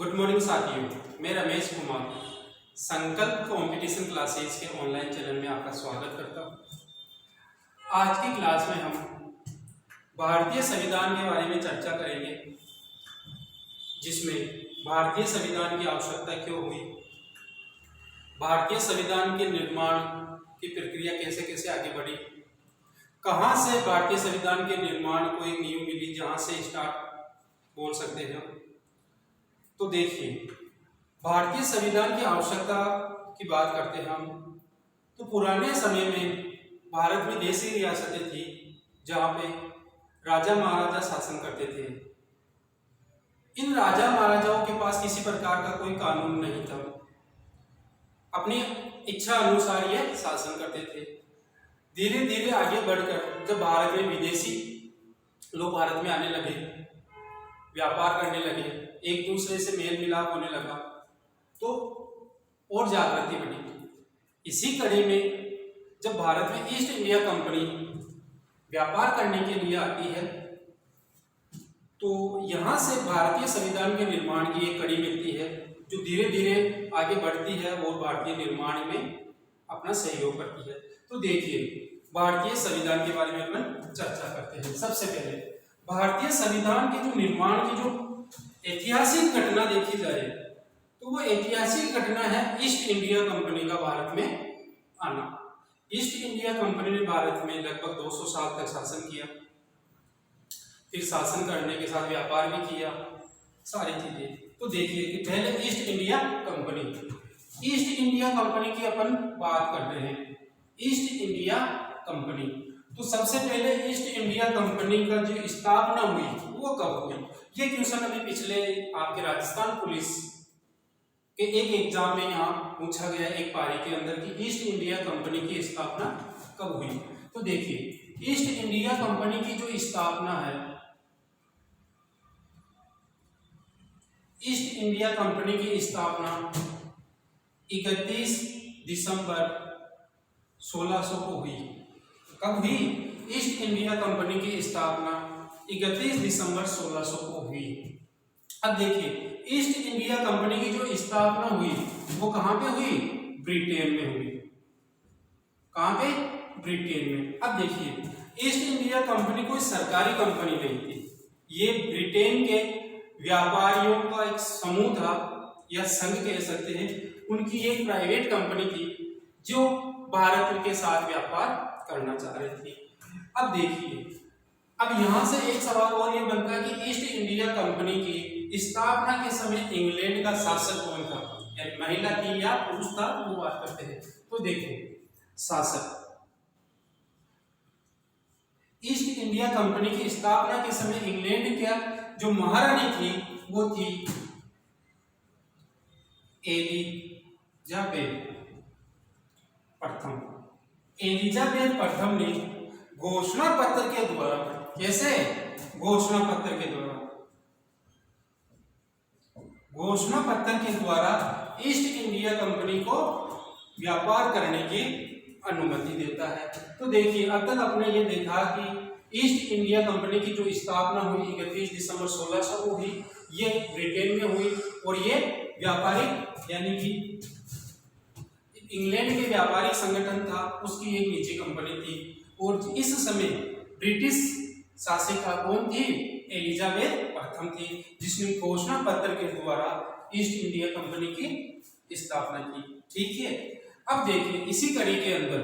Good morning साथियों, मैं रमेश कुमार संकल्प कंपटीशन क्लासेस के ऑनलाइन चैनल में आपका स्वागत करता हूं। आज की क्लास में हम भारतीय संविधान के बारे में चर्चा करेंगे, जिसमें भारतीय संविधान की आवश्यकता क्यों हुई, भारतीय संविधान के निर्माण की प्रक्रिया कैसे कैसे आगे बढ़ी, कहां से भारतीय संविधान के निर्माण को एक नींव मिली जहां से स्टार्ट बोल सकते हैं। तो देखिए, भारतीय संविधान की आवश्यकता की बात करते हैं हम, तो पुराने समय में भारत में देशी रियासतें थी जहाँ पे राजा महाराजा शासन करते थे। इन राजा महाराजाओं के पास किसी प्रकार का कोई कानून नहीं था, अपनी इच्छा अनुसार ये शासन करते थे। धीरे धीरे आगे बढ़कर जब भारत में विदेशी लोग भारत में आने लगे, व्यापार करने लगे, एक दूसरे से मेल मिलाप होने लगा, तो और जागृति बढ़ी। इसी कड़ी में जब भारत में ईस्ट इंडिया कंपनी व्यापार करने के लिए आती है, तो यहाँ से भारतीय संविधान के निर्माण की एक कड़ी मिलती है, जो धीरे धीरे आगे बढ़ती है और भारतीय निर्माण में अपना सहयोग करती है। तो देखिए, भारतीय संविधान के बारे में अपन चर्चा करते हैं। सबसे पहले भारतीय संविधान के जो निर्माण की जो ऐतिहासिक घटना देखी जाए, तो वो ऐतिहासिक घटना है ईस्ट इंडिया कंपनी का भारत में आना। ईस्ट इंडिया कंपनी ने भारत में लगभग 200 साल तक शासन किया, फिर शासन करने के साथ व्यापार भी किया, सारी चीजें। तो देखिए कि पहले ईस्ट इंडिया कंपनी की अपन बात कर रहे हैं। ईस्ट इंडिया कंपनी, तो सबसे पहले ईस्ट इंडिया कंपनी का जो स्थापना हुई वो कब हुई? ये क्वेश्चन अभी पिछले आपके राजस्थान पुलिस के एक एग्जाम में यहाँ पूछा गया एक पारी के अंदर कि ईस्ट इंडिया कंपनी की स्थापना कब हुई। तो देखिए, ईस्ट इंडिया कंपनी की जो स्थापना है, ईस्ट इंडिया कंपनी की स्थापना 31 दिसंबर 1600 को हुई। कब हुई? ईस्ट इंडिया कंपनी की स्थापना 31 दिसंबर 1600 को हुई। अब देखिए, ईस्ट इंडिया कंपनी की जो स्थापना हुई वो कहां पे हुई? ब्रिटेन में हुई। कहां पे? ब्रिटेन में। अब देखिए, ईस्ट इंडिया कंपनी कोई सरकारी कंपनी नहीं थी, ये ब्रिटेन के व्यापारियों का एक समूह था या संघ कह सकते हैं। उनकी एक प्राइवेट कंपनी थी जो भारत के साथ व्यापार करना चाह रही थी। अब देखिए, अब यहां से एक सवाल और ये बनता है कि ईस्ट इंडिया कंपनी की स्थापना के समय इंग्लैंड का शासक कौन था? यानी महिला थी या पुरुष था, वो बात करते हैं। तो देखो, शासक ईस्ट इंडिया कंपनी की स्थापना के समय इंग्लैंड का जो महारानी थी वो थी एलिजाबेथ प्रथम। एलिजाबेथ प्रथम ने घोषणा पत्र के द्वारा, कैसे? घोषणा पत्र के द्वारा, घोषणा पत्र के द्वारा ईस्ट इंडिया कंपनी को व्यापार करने की अनुमति देता है। तो देखिए, अब तक आपने ये देखा कि ईस्ट इंडिया कंपनी की जो स्थापना हुई 31 दिसंबर 1600 को हुई, ये ब्रिटेन में हुई, और ये व्यापारिक यानी कि इंग्लैंड के व्यापारिक संगठन था, उसकी एक निजी कंपनी थी। और इस समय ब्रिटिश शासिका कौन थी? एलिजाबेथ प्रथम थी, जिसने घोषणा पत्र के द्वारा ईस्ट इंडिया कंपनी की स्थापना की। ठीक है। अब देखिए, इसी कड़ी के अंदर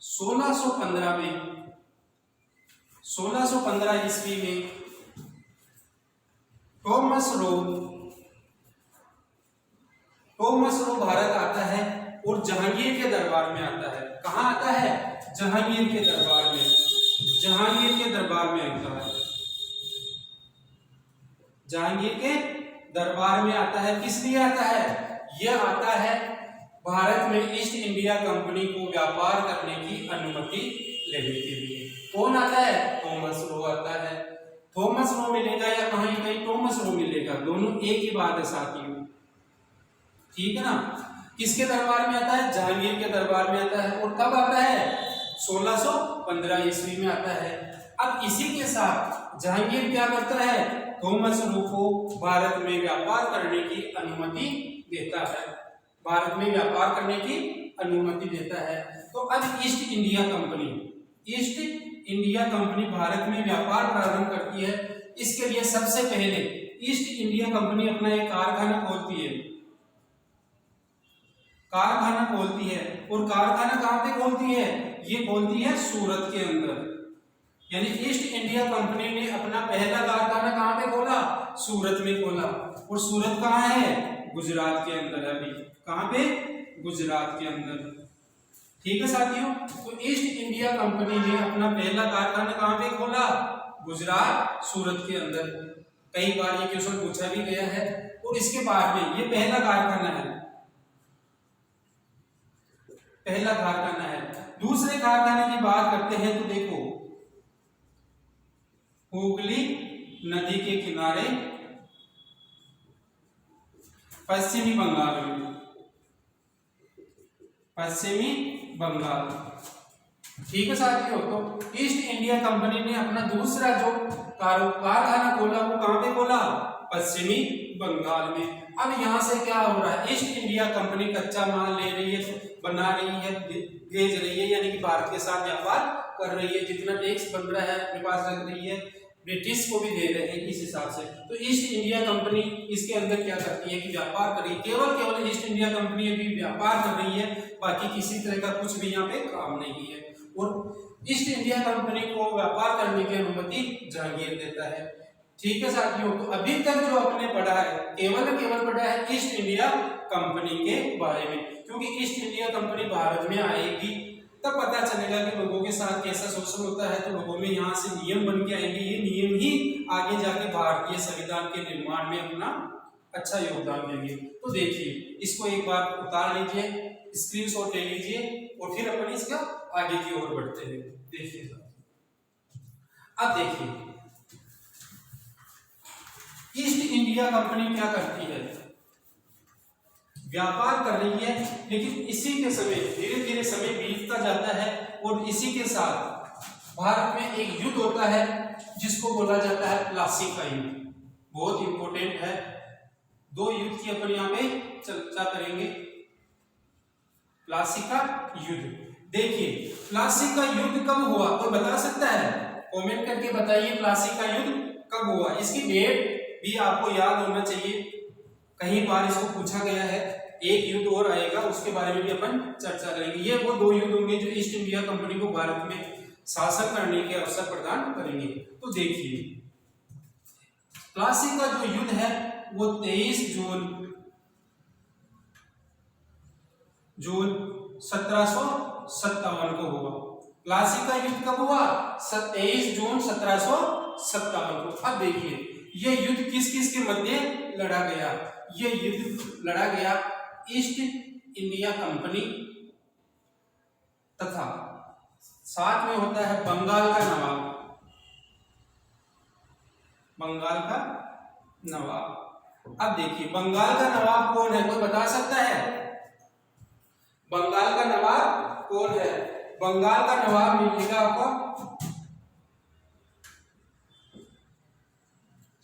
1615 ईस्वी में टॉमस रो भारत आता है और जहांगीर के दरबार में आता है। कहाँ आता है? जहांगीर के दरबार में आता है। जहांगीर के दरबार में आता है। किस लिए आता है? यह आता है भारत में ईस्ट इंडिया कंपनी को व्यापार करने की अनुमति लेने के लिए। कौन आता है? टॉमस रो आता है। थॉमस रो मिलेगा या कहीं टॉमस रो मिलेगा, दोनों एक ही बात है साथियों। ठीक है ना? किसके दरबार में आता है? जहांगीर के दरबार में आता है। और कब आता है? 1615 ईस्वी में आता है। अब इसी के साथ जहांगीर क्या करता है, थॉमस रू को भारत में व्यापार करने की अनुमति देता है, भारत में व्यापार करने की अनुमति देता है। तो अब east India company, east India company Bharat में व्यापार प्रारंभ करती है। इसके लिए सबसे पहले ईस्ट इंडिया कंपनी अपना एक कारखाना खोलती है, कारखाना खोलती है। और कारखाना कहां पे खोलती है, ये खोलती है सूरत के अंदर। यानी ईस्ट इंडिया कंपनी ने अपना पहला कारखाना कहां पे खोला, सूरत में खोला। और सूरत कहां है, गुजरात के अंदर है। अभी कहां पे, गुजरात के अंदर। ठीक है साथियों, तो ईस्ट इंडिया कंपनी ने अपना पहला कारखाना कहां पे खोला, गुजरात, सूरत के अंदर। कई बार ये क्वेश्चन पूछा भी गया है। और इसके बाद में ये पहला कारखाना है, पहला कारखाना है। दूसरे कारखाने की बात करते हैं तो देखो, हुगली नदी के किनारे पश्चिमी बंगाल में, पश्चिमी बंगाल। ठीक है साथियों, तो ईस्ट इंडिया कंपनी ने अपना दूसरा जो कारखाना खोला वो कहां पे खोला, पश्चिमी बंगाल में। अब यहां से क्या हो रहा है, ईस्ट इंडिया कंपनी कच्चा माल ले रही है, बना रही है, भेज रही है, यानी कि भारत के साथ व्यापार कर रही है। जितना टैक्स बन रहा है अपने पास रख रही है, ब्रिटिश को भी दे रहे हैं इस हिसाब से। तो ईस्ट इंडिया कंपनी इसके अंदर क्या करती है कि व्यापार कर रही है, केवल ईस्ट इंडिया कंपनी अभी व्यापार कर रही है, बाकी किसी तरह का कुछ भी यहाँ पे काम नहीं है। और ईस्ट इंडिया कंपनी को व्यापार करने की अनुमति जहांगीर देता है। ठीक है साथियों, तो अभी तक जो आपने पढ़ा है केवल पढ़ा है ईस्ट इंडिया कंपनी के बारे में, क्योंकि ईस्ट इंडिया कंपनी भारत में आएगी तब पता चलेगा कि लोगों के साथ कैसा शोषण होता है। तो लोगों में यहाँ से नियम बन के आएंगे, ये नियम ही आगे जाके भारतीय संविधान के निर्माण में अपना अच्छा योगदान देंगे। तो देखिए, इसको एक बार उतार लीजिए, स्क्रीनशॉट ले लीजिए और फिर अपन इसका आगे की ओर बढ़ते हैं। देखिए, अब देखिए ईस्ट इंडिया कंपनी क्या करती है, व्यापार कर रही है, लेकिन इसी के समय धीरे धीरे समय बीतता जाता है और इसी के साथ भारत में एक युद्ध होता है जिसको बोला जाता है प्लासी का युद्ध। बहुत इंपॉर्टेंट है, दो युद्ध की अपन यहाँ पे चर्चा करेंगे। प्लासी का युद्ध, देखिए प्लासी का युद्ध कब हुआ, कोई बता सकता है, कमेंट करके बताइए प्लासी का युद्ध कब हुआ। इसकी डेट भी आपको याद होना चाहिए, कहीं बार इसको पूछा गया है। एक युद्ध और आएगा, उसके बारे में भी अपन चर्चा करेंगे। ये वो दो युद्ध होंगे जो ईस्ट इंडिया कंपनी को भारत में शासन करने के अवसर प्रदान करेंगे। तो देखिए, प्लासी का जो युद्ध है वो 23 जून 1757 को हुआ। प्लासी का युद्ध कब हुआ, 23 जून 1757 को। अब देखिए, ये युद्ध किस किस के मध्य लड़ा गया, ये युद्ध लड़ा गया ईस्ट इंडिया कंपनी तथा साथ में होता है बंगाल का नवाब, बंगाल का नवाब। अब देखिए, बंगाल का नवाब कौन है, कोई बता सकता है, बंगाल का नवाब कौन है। बंगाल का नवाब मिलेगा आपको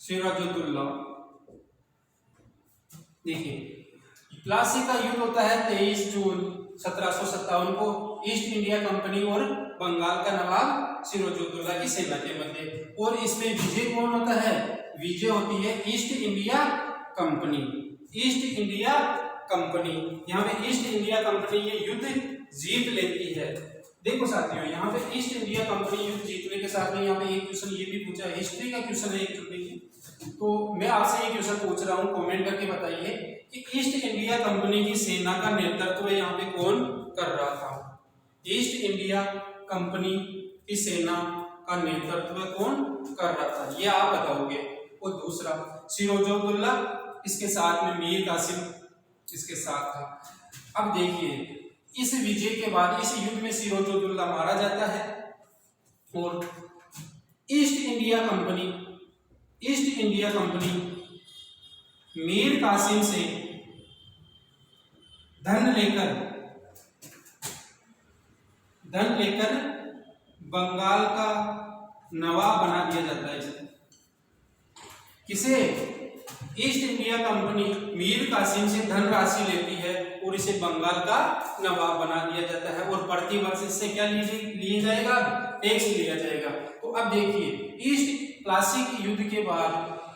सिराजुद्दौला। देखिए, प्लासी का युद्ध होता है 23 जून 1757 को ईस्ट इंडिया कंपनी और बंगाल का नवाब सिराजुद्दौला की सेना के मध्य। और इसमें विजय कौन होता है, विजय होती है east India company, east India company. यहाँ पे ईस्ट इंडिया कंपनी ये युद्ध जीत लेती है। देखो साथियों, यहाँ पे ईस्ट इंडिया कंपनी युद्ध जीतने के साथ में यहाँ पे एक क्वेश्चन ये भी पूछा, हिस्ट्री का क्वेश्चन है एक। तो मैं आपसे ये क्वेश्चन पूछ रहा हूँ, कमेंट करके बताइए कि ईस्ट इंडिया कंपनी की सेना का नेतृत्व यहाँ पे कौन कर रहा था। ईस्ट इंडिया कंपनी की सेना का नेतृत्व कौन कर रहा था, ये आप बताओगे। और दूसरा, सिराजुद्दौला, इसके साथ में मीर कासिम इसके साथ था। अब देखिए, इस विजय के बाद इस युद्ध में सिराजुद्दौला मारा जाता है और East India Company Mir Qasim से धन लेकर बंगाल का नवाब बना दिया जाता है। किसे? East India Company Mir Qasim से धनराशि लेती है और इसे बंगाल का नवाब बना दिया जाता है और प्रति वर्ष इससे क्या लिया जाएगा? टैक्स लिया जाएगा। तो अब देखिए ईस्ट प्लासी युद्ध के बाद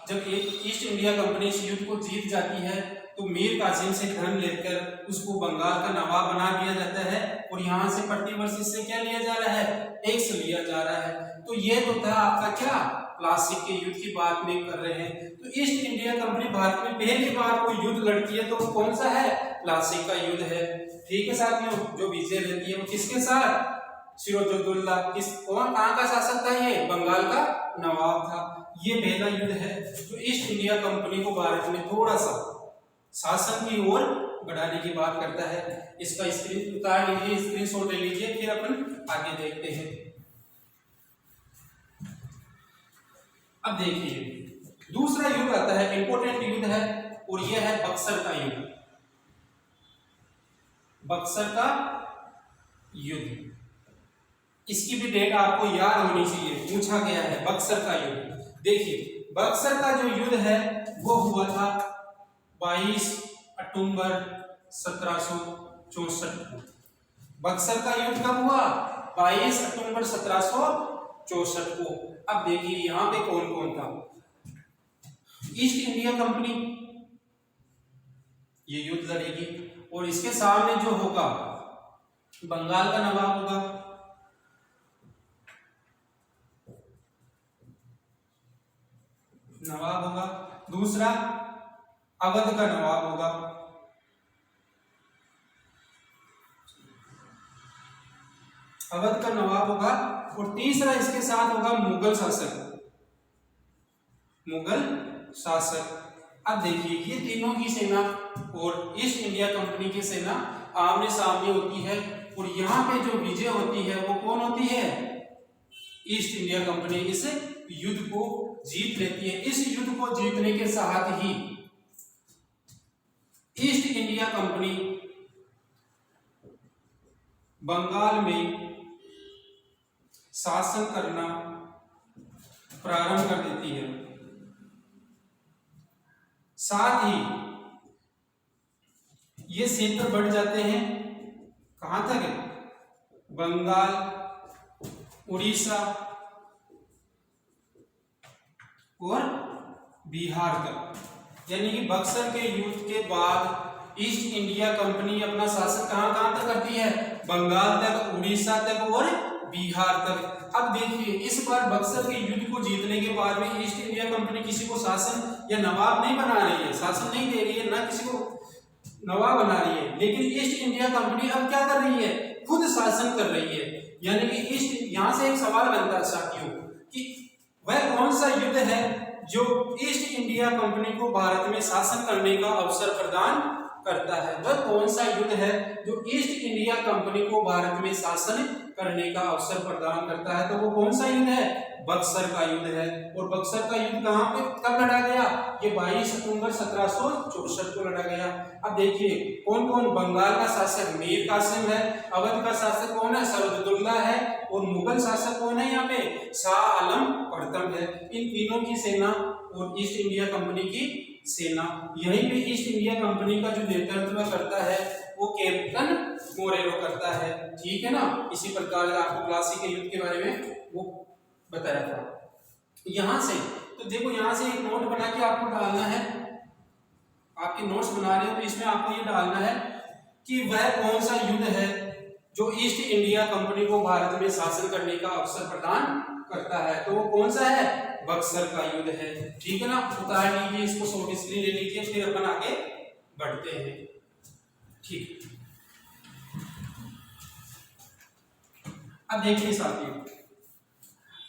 जब ईस्ट इंडिया कंपनी इस युद्ध को जीत जाती है तो मीर कासिम से धन लेकर उसको बंगाल का नवाब बना दिया जाता है और यहाँ से प्रति वर्ष इससे क्या लिया जा रहा है? टैक्स लिया जा रहा है। तो ये तो था आपका क्या प्लासी के युद्ध की बात में कर रहे हैं। तो ईस्ट इंडिया कंपनी भारत में पहली बार कोई युद्ध लड़ती है तो वो कौन सा है? प्लासी का युद्ध है। ठीक है साथियों, जो विजय रहती है वो किसके साथ? सिराजुद्दौला। कौन कहाँ का शासक था? ये बंगाल का नवाब था। ये पहला युद्ध है जो ईस्ट इंडिया कंपनी को भारत में थोड़ा सा शासन की ओर बढ़ाने की बात करता है। इसका स्क्रीन उतार लीजिए, स्क्रीनशॉट ले लीजिए, फिर अपन आगे देखते हैं। अब देखिए दूसरा युद्ध आता है, इंपोर्टेंट युद्ध है और यह है बक्सर का युद्ध। बक्सर का युद्ध, इसकी भी डेट आपको याद होनी चाहिए, पूछा गया है बक्सर का युद्ध। देखिए बक्सर का जो युद्ध है वो हुआ था 22 अक्टूबर 1764 को। बक्सर का युद्ध कब हुआ? 22 अक्टूबर 1764 को। अब देखिए यहाँ पे कौन कौन था? ईस्ट इंडिया कंपनी ये युद्ध लड़ेगी और इसके सामने जो होगा बंगाल का नवाब होगा, दूसरा अवध का नवाब होगा, और तीसरा इसके साथ होगा मुगल शासक। अब देखिए ये तीनों की सेना और ईस्ट इंडिया कंपनी की सेना आमने सामने होती है और यहाँ पे जो विजय होती है वो कौन होती है? ईस्ट इंडिया कंपनी इस युद्ध को जीत लेती है। इस युद्ध को जीतने के साथ ही ईस्ट इंडिया कंपनी बंगाल में शासन करना प्रारंभ कर देती है। साथ ही ये क्षेत्र बढ़ जाते हैं कहां तक? बंगाल, उड़ीसा और बिहार तक। यानी कि बक्सर के युद्ध के बाद ईस्ट इंडिया कंपनी अपना शासन कहां कहां तक करती है? बंगाल तक, उड़ीसा तक और बिहार तक। अब देखिए इस बार बक्सर के युद्ध को जीतने के बाद में ईस्ट इंडिया कंपनी किसी को शासन या नवाब नहीं बना रही है, शासन नहीं दे रही है, ना किसी को नवाब बना रही है, लेकिन ईस्ट इंडिया कंपनी अब क्या कर रही है? खुद शासन कर रही है। यानी कि ईस्ट, यहां से एक सवाल बनता है साथियों कि वह कौन सा युद्ध है जो ईस्ट इंडिया कंपनी को भारत में शासन करने का अवसर प्रदान करता है? वह कौन सा युद्ध है जो ईस्ट इंडिया कंपनी को भारत में शासन करने का अवसर प्रदान करता है? तो वो कौन सा युद्ध है? बक्सर का युद्ध है। और बक्सर का युद्ध कहां पे कब लड़ा गया? ये 22 अक्टूबर 1764 को लड़ा गया। अब देखिए कौन कौन? बंगाल का शासक मीर कासिम है, अवध का शासक कौन है? सिराजुद्दौला है, और मुगल शासक कौन है? यहाँ पे शाह आलम प्रथम है। इन तीनों की सेना और ईस्ट इंडिया कंपनी की सेना, यहीं पे ईस्ट इंडिया कंपनी का जो नेतृत्व करता है वो कैप्टन मोरेरो करता है। ठीक है ना? इसी प्रकार आपको प्लासी के युद्ध के बारे में वो बताया था। यहां से तो देखो, यहां से एक नोट बना के आपको डालना है, आपके नोट्स बना रहे हो तो इसमें आपको ये डालना है कि वह कौन सा युद्ध है जो ईस्ट इंडिया कंपनी को भारत में शासन करने का अवसर प्रदान करता है। तो वो कौन सा है? बक्सर का युद्ध है। ठीक है ना? उतार लीजिए इसको, शॉर्ट स्क्रीन ले लीजिए, फिर अपन आगे बढ़ते हैं। ठीक, अब देखिए साथियों,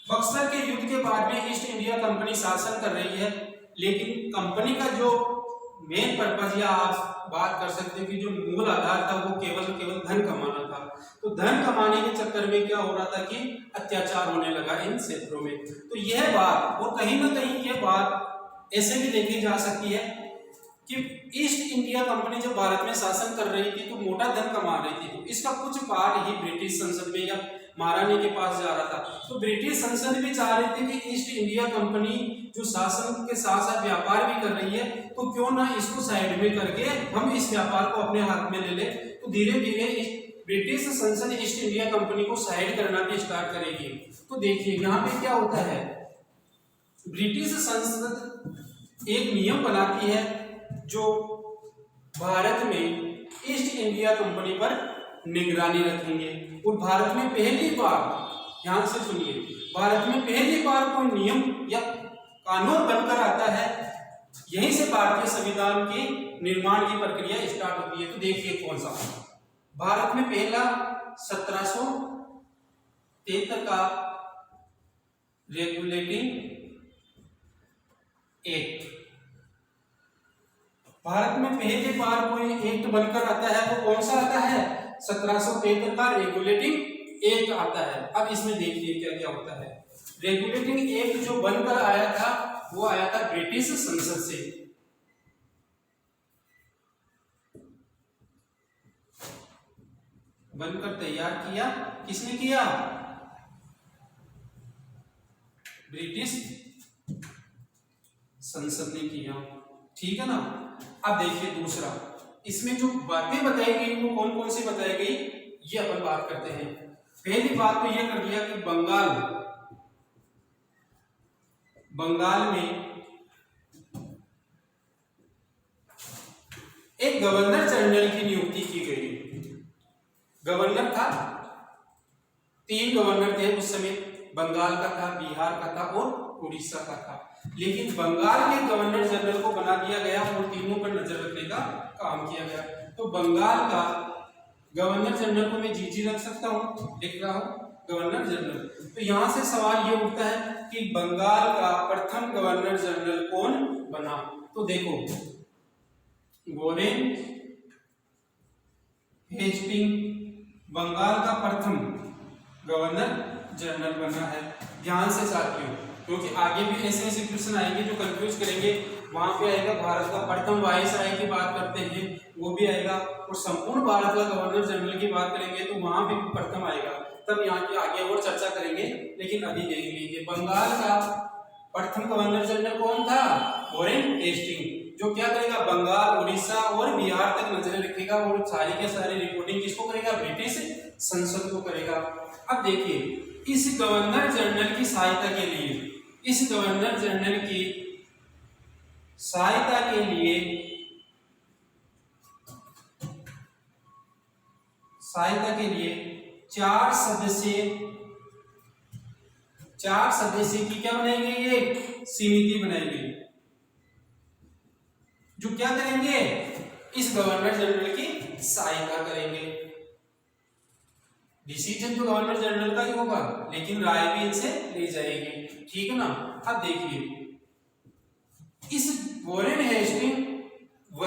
बक्सर के युद्ध के बाद में ईस्ट इंडिया कंपनी शासन कर रही है, लेकिन कंपनी का जो मेन पर्पज, या आप बात कर सकते हैं कि जो मूल आधार था वो केवल धन कमाना था। तो धन कमाने के चक्कर में क्या हो रहा था कि अत्याचार होने लगा इन क्षेत्रों में। तो यह बात, और कहीं ना कहीं यह बात ऐसे भी देखी जा सकती है कि ईस्ट इंडिया कंपनी जब भारत में शासन कर रही थी तो मोटा धन कमा रही थी, तो इसका कुछ पार्ट ही ब्रिटिश संसद में या महारानी के पास जा रहा था। तो ब्रिटिश संसद भी चाह रहे थे कि ईस्ट इंडिया कंपनी जो शासन के साथ साथ व्यापार भी कर रही है, तो क्यों ना इसको साइड में करके हम इस व्यापार को अपने हाथ में ले ले। तो धीरे धीरे ब्रिटिश संसद ईस्ट इंडिया कंपनी को साइड करना भी स्टार्ट करेगी। तो देखिए यहाँ पे क्या होता है, ब्रिटिश संसद एक नियम बनाती है जो भारत में ईस्ट इंडिया कंपनी पर निगरानी रखेंगे। और भारत में पहली बार, ध्यान से सुनिए, भारत में पहली बार कोई नियम या कानून बनकर आता है, यहीं से भारतीय संविधान के निर्माण की प्रक्रिया स्टार्ट होती है। तो देखिए कौन सा भारत में पहला 1773 का रेगुलेटिंग एक्ट, भारत में पहली बार कोई एक्ट बनकर आता है, वो कौन सा आता है, 1773 का रेगुलेटिंग एक्ट आता है। अब इसमें देखिए क्या क्या होता है। रेगुलेटिंग एक्ट जो बनकर आया था वो आया था ब्रिटिश संसद से। बनकर तैयार किया किसने किया, ब्रिटिश संसद ने किया, ठीक है ना। अब देखिए दूसरा, इसमें जो बातें बताई गई वो कौन कौन सी बताई गई, ये अपन बात करते हैं। पहली बात तो ये कर दिया कि बंगाल में एक गवर्नर जनरल की नियुक्ति की गई। गवर्नर था, 3 गवर्नर थे उस समय, बंगाल का था, बिहार का था और उड़ीसा का था। लेकिन बंगाल के गवर्नर जनरल को बना दिया गया और तीनों पर नजर रखने का काम किया गया। तो बंगाल का गवर्नर जनरल को मैं जीजी रख सकता हूँ, लिख रहा हूँ गवर्नर जनरल। तो यहां से सवाल ये उठता है कि बंगाल का प्रथम गवर्नर जनरल कौन बना। तो देखो, वॉरेन हेस्टिंग बंगाल का प्रथम गवर्नर जनरल बना है। ध्यान से साथियों, क्योंकि आगे भी ऐसे ऐसे क्वेश्चन आएंगे जो कंफ्यूज करेंगे। वहां पे आएगा भारत का प्रथम वायसराय की बात करते हैं, वो भी आएगा, और संपूर्ण भारत का गवर्नर जनरल की बात करेंगे तो वहां भी प्रथम आएगा। तब यहाँ की आगे और चर्चा करेंगे, लेकिन अभी देख लीजिए बंगाल का प्रथम गवर्नर जनरल कौन था, वॉरेन हेस्टिंग, जो क्या करेगा, बंगाल, उड़ीसा और बिहार तक नजर रखेगा और सारी के सारी रिपोर्टिंग किसको करेगा, ब्रिटिश संसद को करेगा। अब देखिए, इस गवर्नर जनरल की सहायता के लिए, इस गवर्नर जनरल की सहायता के लिए 4 सदस्य की क्या बनाई गई है, समिति बनाई गई, जो क्या करेंगे, इस गवर्नर जनरल की सहायता करेंगे। डिसीजन तो गवर्नर जनरल का ही होगा, लेकिन राय भी इनसे ली जाएगी, ठीक है ना। अब देखिए, इस वॉरेन हेस्टिंग व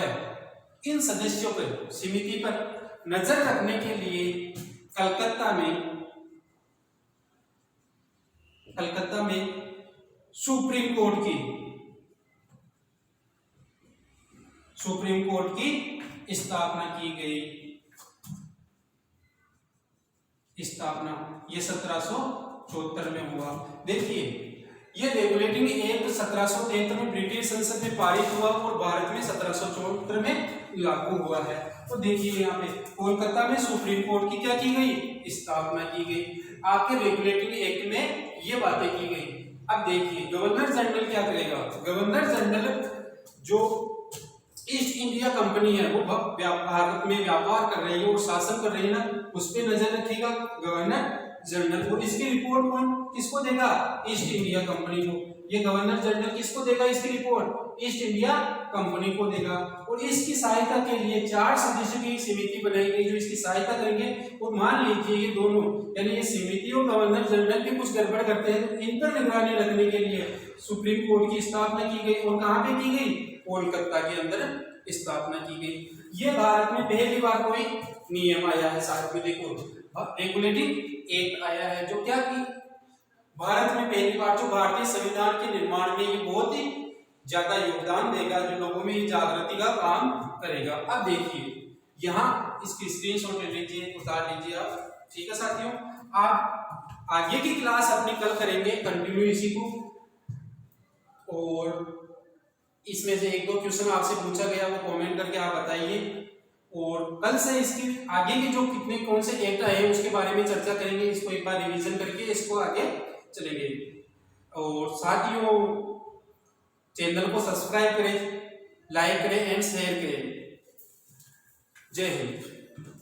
इन सदस्यों पर, समिति पर नजर रखने के लिए कलकत्ता में सुप्रीम कोर्ट की स्थापना की गई। ये 1774 में हुआ। देखिए, ये रेगुलेटिंग एक्ट 1773 में ब्रिटिश संसद में पारित हुआ और भारत में 1774 में लागू हुआ है। तो देखिए यहाँ पे कोलकाता में सुप्रीम कोर्ट की क्या की गई, स्थापना की गई। आपके रेगुलेटिंग एक्ट में ये बातें की गई। अब देखिए, गवर्नर जनरल क्या करेगा, गवर्नर जनरल जो ईस्ट इंडिया कंपनी है वो भारत में व्यापार कर रही है और शासन कर रही है ना, उस पर नजर रखेगा गवर्नर जनरल को। इसकी रिपोर्ट कौन किसको देगा, ईस्ट इंडिया कंपनी को। ये गवर्नर जनरल किसको देगा इसकी रिपोर्ट, ईस्ट इंडिया कंपनी को देगा। और इसकी सहायता के लिए 4 सदस्यों की समिति बनाई गई जो इसकी सहायता करेंगे। और मान लीजिए ये दोनों, यानी ये समिति और गवर्नर जनरल भी कुछ गड़बड़ करते हैं, तो इन पर निगरानी रखने के लिए सुप्रीम कोर्ट की स्थापना की गई। और कहाँ पे की गई, कोलकाता के अंदर स्थापना की गई। ये भारत में पहली बार कोई नियम आया है। साथ में देखो, रेगुलेटिंग एक्ट आया है जो क्या की भारत में पहली बार, जो भारतीय संविधान के निर्माण में ये बहुत ही ज्यादा योगदान देगा, जो लोगों में जागृति का काम करेगा। अब देखिए, यहाँ इसकी स्क्रीनशॉट ले लीजिए, उतार लीजिए आप, ठीक है साथियों। आप आगे की क्लास अपनी कल करेंगे कंटिन्यू इसी को, और इसमें से एक दो क्वेश्चन आपसे पूछा गया वो कमेंट करके आप बताइए, और कल से इसके आगे के जो कितने कौन से एक्ट आए हैं उसके बारे में चर्चा करेंगे, इसको एक बार रिवीजन करके इसको आगे चलेंगे। और साथियों चैनल को सब्सक्राइब करें, लाइक करें एंड शेयर करें। जय हिंद।